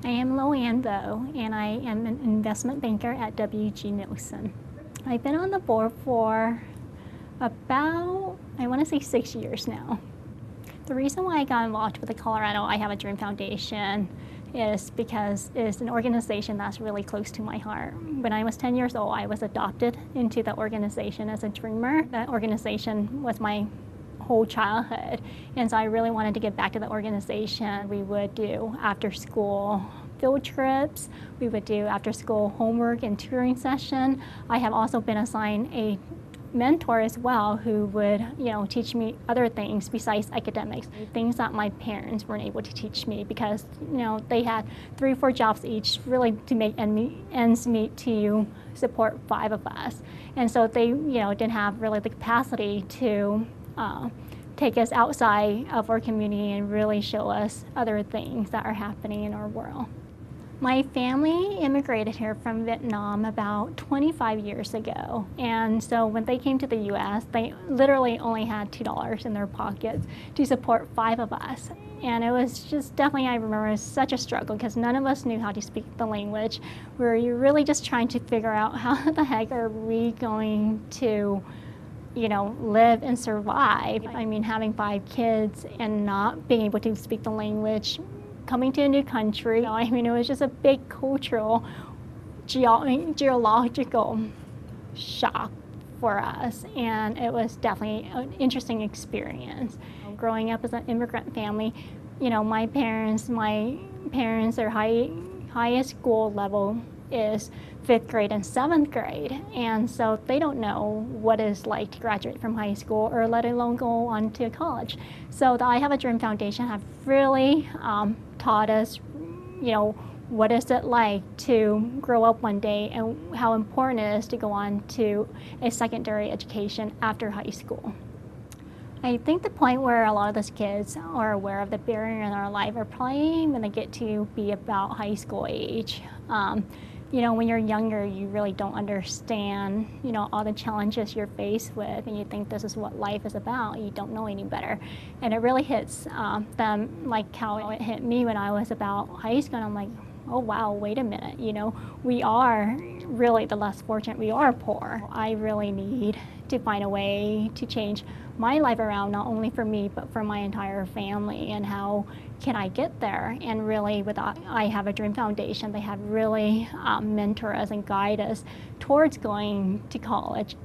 I am LoAn though, and I am an investment banker at WG Nielsen. I've been on the board for about, I want to say 6 years now. The reason why I got involved with the Colorado I Have a Dream Foundation is because it's an organization that's really close to my heart. When I was 10 years old, I was adopted into the organization as a dreamer. That organization was my whole childhood, and so I really wanted to give back to the organization. We would do after school field trips, we would do after school homework and tutoring session. I have also been assigned a mentor as well who would teach me other things besides academics, things that my parents weren't able to teach me because they had 3 or 4 jobs each really to make ends meet to support 5 of us, and so they didn't have really the capacity to take us outside of our community and really show us other things that are happening in our world. My family immigrated here from Vietnam about 25 years ago, and so when they came to the U.S., they literally only had $2 in their pockets to support 5 of us. And it was just definitely, I remember, such a struggle because none of us knew how to speak the language. We were really just trying to figure out how the heck are we going to live and survive. I mean, having 5 kids and not being able to speak the language, coming to a new country, I mean, it was just a big cultural, geological shock for us, and it was definitely an interesting experience. Growing up as an immigrant family, my parents, their highest school level is 5th grade and 7th grade, and so they don't know what it's like to graduate from high school or let alone go on to college. So the I Have a Dream Foundation have really taught us, what is it like to grow up one day and how important it is to go on to a secondary education after high school. I think the point where a lot of those kids are aware of the barrier in their life are probably when they get to be about high school age. When you're younger, you really don't understand, all the challenges you're faced with, and you think this is what life is about. You don't know any better. And it really hits them like how it hit me when I was about high school, and I'm like, oh wow, wait a minute, we are really the less fortunate, we are poor. I really need to find a way to change my life around, not only for me, but for my entire family, and how can I get there? And really, with I Have a Dream Foundation, they have really mentor us and guide us towards going to college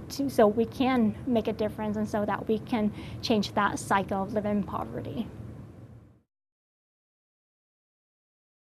so we can make a difference and so that we can change that cycle of living in poverty.